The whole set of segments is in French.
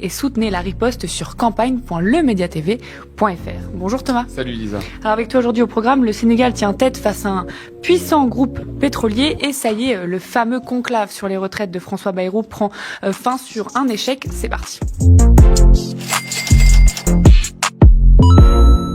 Et soutenez la riposte sur campagne.lemediatv.fr. Bonjour Thomas. Salut Lisa. Alors avec toi aujourd'hui au programme, le Sénégal tient tête face à un puissant groupe pétrolier et ça y est, le fameux conclave sur les retraites de François Bayrou prend fin sur un échec. C'est parti.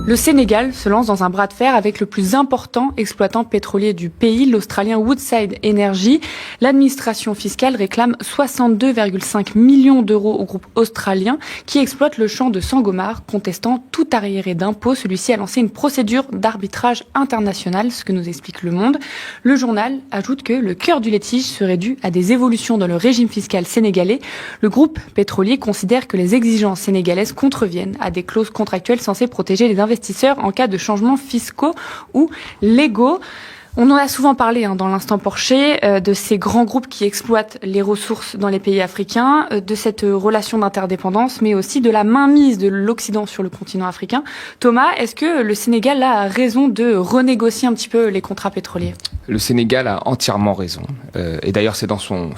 Le Sénégal se lance dans un bras de fer avec le plus important exploitant pétrolier du pays, l'Australien Woodside Energy. L'administration fiscale réclame 62,5 millions d'euros au groupe australien qui exploite le champ de Sangomar. Contestant tout arriéré d'impôts, celui-ci a lancé une procédure d'arbitrage international, ce que nous explique Le Monde. Le journal ajoute que le cœur du litige serait dû à des évolutions dans le régime fiscal sénégalais. Le groupe pétrolier considère que les exigences sénégalaises contreviennent à des clauses contractuelles censées protéger les investisseurs en cas de changements fiscaux ou légaux. On en a souvent parlé dans l'instant Porcher, de ces grands groupes qui exploitent les ressources dans les pays africains, de cette relation d'interdépendance, mais aussi de la mainmise de l'Occident sur le continent africain. Thomas, est-ce que le Sénégal a raison de renégocier un petit peu les contrats pétroliers ? Le Sénégal a entièrement raison. Et d'ailleurs, c'est dans son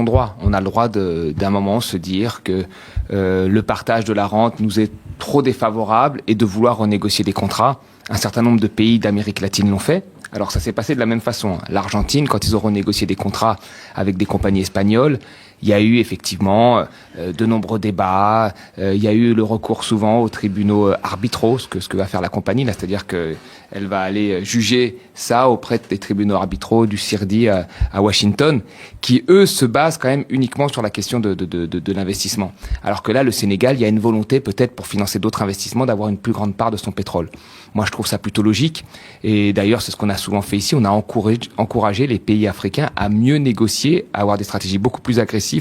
droit. On a le droit d'un moment se dire que le partage de la rente nous est trop défavorable et de vouloir renégocier des contrats. Un certain nombre de pays d'Amérique latine l'ont fait. Alors ça s'est passé de la même façon. L'Argentine, quand ils auront négocié des contrats avec des compagnies espagnoles, il y a eu effectivement de nombreux débats. Il y a eu le recours souvent aux tribunaux arbitraux, ce que va faire la compagnie, là, c'est-à-dire que elle va aller juger ça auprès des tribunaux arbitraux du CIRDI à Washington, qui eux se basent quand même uniquement sur la question de l'investissement. Alors que là, le Sénégal, il y a une volonté peut-être pour financer d'autres investissements d'avoir une plus grande part de son pétrole. Moi, je trouve ça plutôt logique. Et d'ailleurs, c'est ce qu'on a souvent fait ici. On a encouragé les pays africains à mieux négocier, à avoir des stratégies beaucoup plus agressives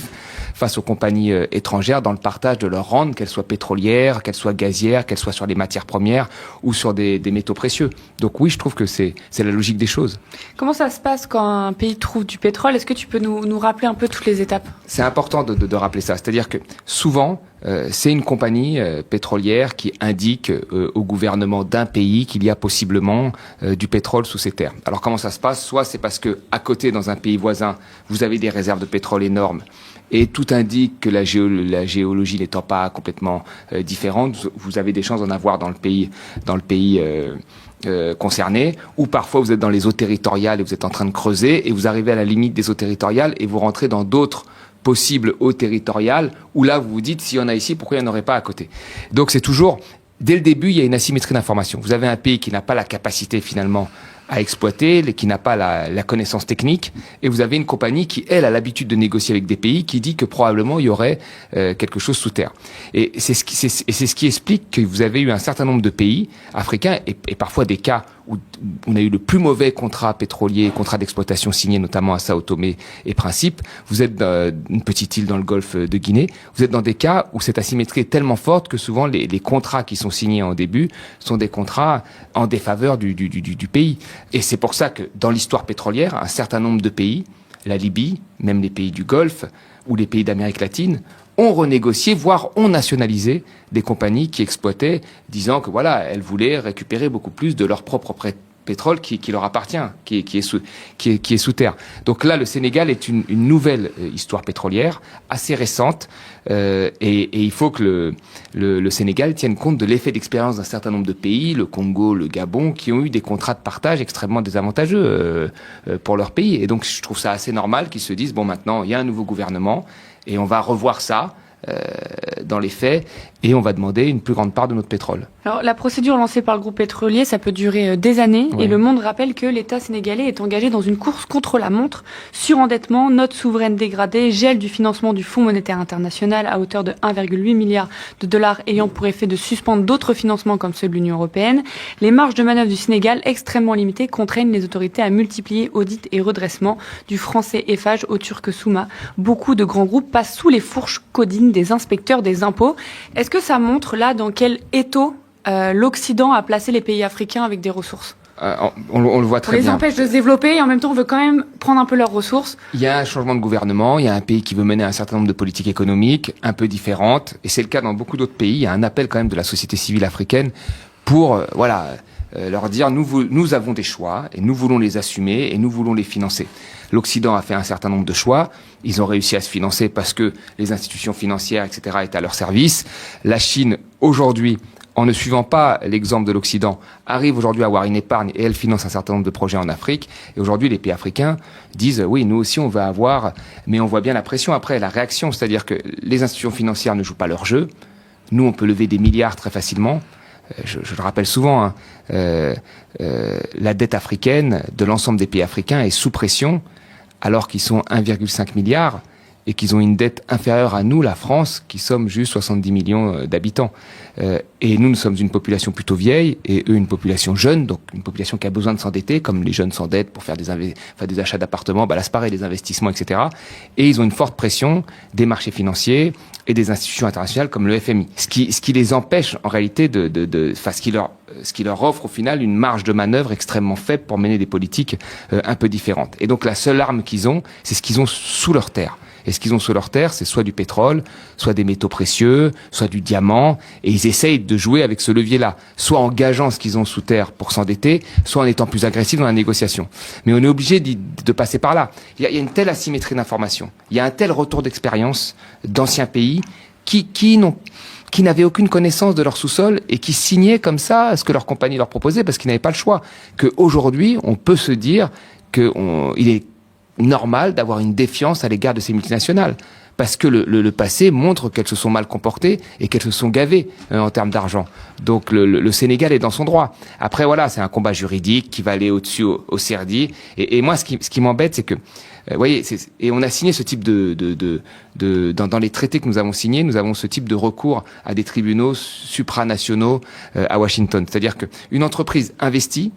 face aux compagnies étrangères dans le partage de leurs rentes, qu'elles soient pétrolières, qu'elles soient gazières, qu'elles soient sur les matières premières ou sur des métaux précieux. Donc oui, je trouve que c'est la logique des choses. Comment ça se passe quand un pays trouve du pétrole ? Est-ce que tu peux nous rappeler un peu toutes les étapes ? C'est important de rappeler ça. C'est-à-dire que souvent, c'est une compagnie pétrolière qui indique au gouvernement d'un pays qu'il y a possiblement du pétrole sous ses terres. Alors comment ça se passe ? Soit c'est parce que à côté, dans un pays voisin, vous avez des réserves de pétrole énormes et tout indique que la géologie n'étant pas complètement différente, vous avez des chances d'en avoir dans le pays concernés, ou parfois vous êtes dans les eaux territoriales et vous êtes en train de creuser et vous arrivez à la limite des eaux territoriales et vous rentrez dans d'autres possibles eaux territoriales où là vous vous dites s'il y en a ici, pourquoi il n'y en aurait pas à côté. Donc c'est toujours, dès le début, il y a une asymétrie d'information. Vous avez un pays qui n'a pas la capacité finalement à exploiter, qui n'a pas la connaissance technique, et vous avez une compagnie qui, elle, a l'habitude de négocier avec des pays, qui dit que probablement il y aurait quelque chose sous terre. Et c'est ce qui explique que vous avez eu un certain nombre de pays africains, et parfois des cas où on a eu le plus mauvais contrat pétrolier, contrat d'exploitation signé notamment à Sao Tomé et Principe. Vous êtes dans une petite île dans le golfe de Guinée. Vous êtes dans des cas où cette asymétrie est tellement forte que souvent les contrats qui sont signés en début sont des contrats en défaveur du pays. Et c'est pour ça que dans l'histoire pétrolière, un certain nombre de pays, la Libye, même les pays du Golfe ou les pays d'Amérique latine, ont renégocié, voire ont nationalisé des compagnies qui exploitaient, disant que voilà, elles voulaient récupérer beaucoup plus de leur propre pétrole qui leur appartient, qui est sous terre. Donc là, le Sénégal est une nouvelle histoire pétrolière, assez récente, et il faut que le Sénégal tienne compte de l'effet d'expérience d'un certain nombre de pays, le Congo, le Gabon, qui ont eu des contrats de partage extrêmement désavantageux pour leur pays. Et donc je trouve ça assez normal qu'ils se disent, bon maintenant, il y a un nouveau gouvernement, et on va revoir ça dans les faits, et on va demander une plus grande part de notre pétrole. Alors, la procédure lancée par le groupe pétrolier, ça peut durer des années, oui. Et Le Monde rappelle que l'État sénégalais est engagé dans une course contre la montre, surendettement, note souveraine dégradée, gel du financement du Fonds monétaire international à hauteur de 1,8 milliard de dollars ayant pour effet de suspendre d'autres financements comme ceux de l'Union européenne. Les marges de manœuvre du Sénégal, extrêmement limitées, contraignent les autorités à multiplier audits et redressements du français Eiffage au turc Souma. Beaucoup de grands groupes passent sous les fourches codines des inspecteurs des impôts. Est-ce que ça montre là dans quel étau l'Occident a placé les pays africains avec des ressources ? On le voit très bien. On les empêche de se développer et en même temps on veut quand même prendre un peu leurs ressources. Il y a un changement de gouvernement, il y a un pays qui veut mener un certain nombre de politiques économiques un peu différentes, et c'est le cas dans beaucoup d'autres pays. Il y a un appel quand même de la société civile africaine pour leur dire nous avons des choix et nous voulons les assumer et nous voulons les financer. L'Occident a fait un certain nombre de choix. Ils ont réussi à se financer parce que les institutions financières, etc., étaient à leur service. La Chine, aujourd'hui, en ne suivant pas l'exemple de l'Occident, arrive aujourd'hui à avoir une épargne et elle finance un certain nombre de projets en Afrique. Et aujourd'hui, les pays africains disent oui, nous aussi on va avoir, mais on voit bien la pression après, la réaction, c'est-à-dire que les institutions financières ne jouent pas leur jeu. Nous, on peut lever des milliards très facilement. Je le rappelle souvent, hein, la dette africaine de l'ensemble des pays africains est sous pression, alors qu'ils sont 1,5 milliard et qu'ils ont une dette inférieure à nous, la France, qui sommes juste 70 millions d'habitants. Et nous sommes une population plutôt vieille, et eux une population jeune, donc une population qui a besoin de s'endetter, comme les jeunes s'endettent pour faire des achats d'appartements, là c'est pareil, des investissements, etc. Et ils ont une forte pression des marchés financiers et des institutions internationales comme le FMI. Ce qui les empêche en réalité ce qui leur offre au final une marge de manœuvre extrêmement faible pour mener des politiques un peu différentes. Et donc la seule arme qu'ils ont, c'est ce qu'ils ont sous leur terre. Et ce qu'ils ont sous leur terre, c'est soit du pétrole, soit des métaux précieux, soit du diamant. Et ils essayent de jouer avec ce levier-là, soit en gageant ce qu'ils ont sous terre pour s'endetter, soit en étant plus agressifs dans la négociation. Mais on est obligé de passer par là. Il y a une telle asymétrie d'information, il y a un tel retour d'expérience d'anciens pays qui n'avaient aucune connaissance de leur sous-sol et qui signaient comme ça ce que leur compagnie leur proposait parce qu'ils n'avaient pas le choix. Qu'aujourd'hui, on peut se dire qu'il est normal d'avoir une défiance à l'égard de ces multinationales. Parce que le passé montre qu'elles se sont mal comportées et qu'elles se sont gavées en termes d'argent. Donc le Sénégal est dans son droit. Après voilà, c'est un combat juridique qui va aller au-dessus au CERDI. Et moi, ce qui m'embête, c'est que, vous voyez, et on a signé ce type dans les traités que nous avons signés, nous avons ce type de recours à des tribunaux supranationaux à Washington. C'est-à-dire qu'une entreprise investit,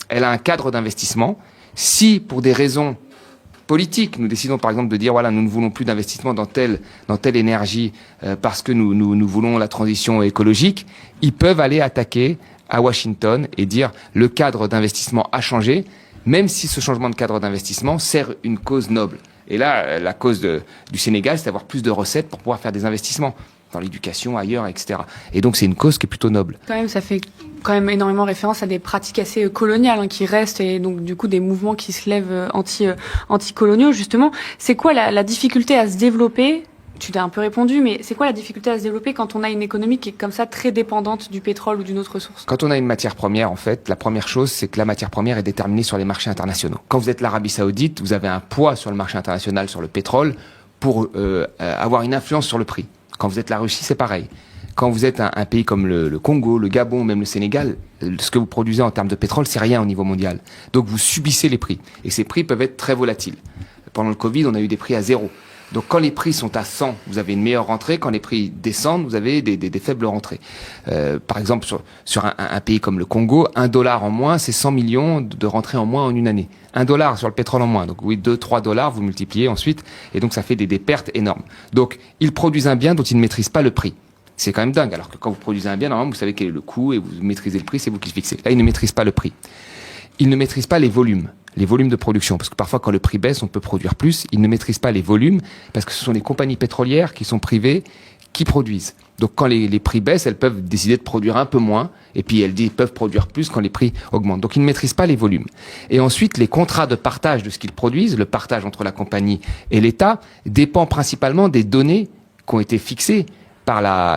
elle a un cadre d'investissement. Si, pour des raisons politique, nous décidons par exemple de dire voilà, nous ne voulons plus d'investissement dans telle énergie parce que nous voulons la transition écologique, ils peuvent aller attaquer à Washington et dire le cadre d'investissement a changé, même si ce changement de cadre d'investissement sert une cause noble. Et là, la cause du Sénégal, c'est d'avoir plus de recettes pour pouvoir faire des investissements dans l'éducation, ailleurs, etc. Et donc c'est une cause qui est plutôt noble. Quand même, ça fait quand même énormément référence à des pratiques assez coloniales qui restent et donc du coup des mouvements qui se lèvent anti-coloniaux justement. C'est quoi la difficulté à se développer ? Tu t'as un peu répondu, mais c'est quoi la difficulté à se développer quand on a une économie qui est comme ça très dépendante du pétrole ou d'une autre ressource ? Quand on a une matière première, en fait, la première chose, c'est que la matière première est déterminée sur les marchés internationaux. Quand vous êtes l'Arabie Saoudite, vous avez un poids sur le marché international, sur le pétrole, pour avoir une influence sur le prix. Quand vous êtes la Russie, c'est pareil. Quand vous êtes un pays comme le Congo, le Gabon, même le Sénégal, ce que vous produisez en termes de pétrole, c'est rien au niveau mondial. Donc vous subissez les prix. Et ces prix peuvent être très volatiles. Pendant le Covid, on a eu des prix à 0. Donc quand les prix sont à 100, vous avez une meilleure rentrée. Quand les prix descendent, vous avez des faibles rentrées. Par exemple, sur un pays comme le Congo, $1 en moins, c'est 100 millions de rentrées en moins en une année. $1 sur le pétrole en moins. Donc oui, 2-3 $, vous multipliez ensuite. Et donc ça fait des pertes énormes. Donc ils produisent un bien dont ils ne maîtrisent pas le prix. C'est quand même dingue. Alors que quand vous produisez un bien, normalement, vous savez quel est le coût et vous maîtrisez le prix, c'est vous qui le fixez. Là, ils ne maîtrisent pas le prix. Ils ne maîtrisent pas les volumes de production. Parce que parfois, quand le prix baisse, on peut produire plus. Ils ne maîtrisent pas les volumes parce que ce sont les compagnies pétrolières qui sont privées qui produisent. Donc, quand les prix baissent, elles peuvent décider de produire un peu moins. Et puis, elles peuvent produire plus quand les prix augmentent. Donc, ils ne maîtrisent pas les volumes. Et ensuite, les contrats de partage de ce qu'ils produisent, le partage entre la compagnie et l'État, dépend principalement des données qui ont été fixées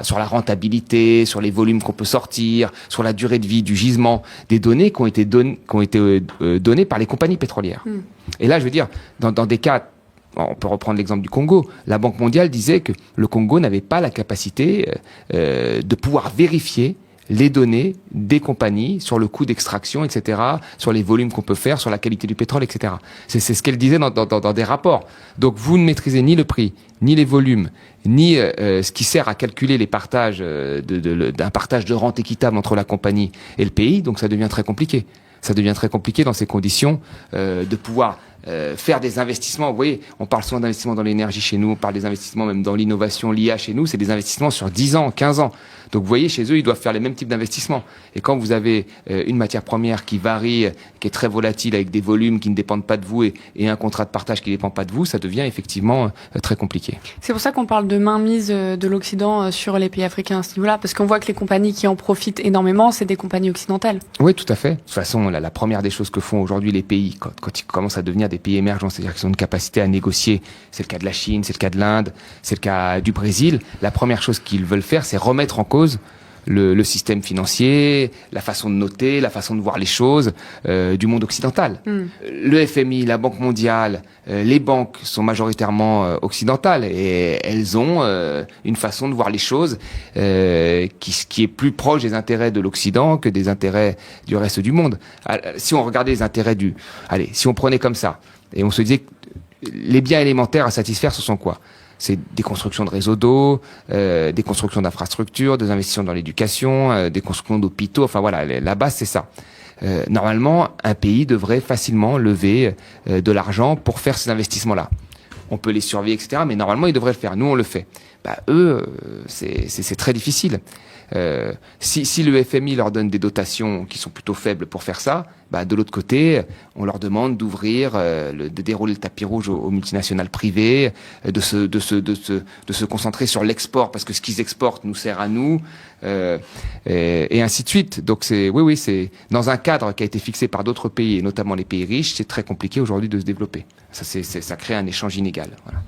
sur la rentabilité, sur les volumes qu'on peut sortir, sur la durée de vie du gisement, des données qui ont été données par les compagnies pétrolières. Et là, je veux dire, dans des cas, on peut reprendre l'exemple du Congo, la Banque mondiale disait que le Congo n'avait pas la capacité de pouvoir vérifier les données des compagnies sur le coût d'extraction, etc., sur les volumes qu'on peut faire, sur la qualité du pétrole, etc. C'est ce qu'elle disait dans des rapports. Donc vous ne maîtrisez ni le prix, ni les volumes, ni ce qui sert à calculer les partages d'un partage de rente équitable entre la compagnie et le pays. Donc ça devient très compliqué. Ça devient très compliqué dans ces conditions de pouvoir faire des investissements. Vous voyez, on parle souvent d'investissements dans l'énergie chez nous, on parle des investissements même dans l'innovation, l'IA chez nous, c'est des investissements sur 10 ans, 15 ans. Donc vous voyez, chez eux, ils doivent faire les mêmes types d'investissements. Et quand vous avez une matière première qui varie, qui est très volatile, avec des volumes qui ne dépendent pas de vous et un contrat de partage qui ne dépend pas de vous, ça devient effectivement très compliqué. C'est pour ça qu'on parle de mainmise de l'Occident sur les pays africains à ce niveau-là, parce qu'on voit que les compagnies qui en profitent énormément, c'est des compagnies occidentales. Oui, tout à fait. De toute façon, la première des choses que font aujourd'hui les pays, quand ils commencent à devenir des pays émergents, c'est-à-dire qu'ils ont une capacité à négocier, c'est le cas de la Chine, c'est le cas de l'Inde, c'est le cas du Brésil, la première chose qu'ils veulent faire, c'est remettre en cause le système financier, la façon de noter, la façon de voir les choses du monde occidental. Le FMI, la Banque mondiale, les banques sont majoritairement occidentales et elles ont une façon de voir les choses qui est plus proche des intérêts de l'Occident que des intérêts du reste du monde. Si on regardait les intérêts si on prenait comme ça et on se disait que les biens élémentaires à satisfaire, ce sont quoi ? C'est des constructions de réseaux d'eau, des constructions d'infrastructures, des investissements dans l'éducation, des constructions d'hôpitaux. Enfin voilà, la base c'est ça. Normalement, un pays devrait facilement lever de l'argent pour faire ces investissements-là. On peut les surveiller, etc. Mais normalement, ils devraient le faire. Nous, on le fait. Eux, c'est très difficile. Si le FMI leur donne des dotations qui sont plutôt faibles pour faire ça, de l'autre côté, on leur demande d'ouvrir, de dérouler le tapis rouge aux multinationales privées, de se concentrer sur l'export parce que ce qu'ils exportent nous sert à nous, et ainsi de suite. Donc c'est dans un cadre qui a été fixé par d'autres pays et notamment les pays riches, c'est très compliqué aujourd'hui de se développer. Ça crée un échange inégal. Voilà.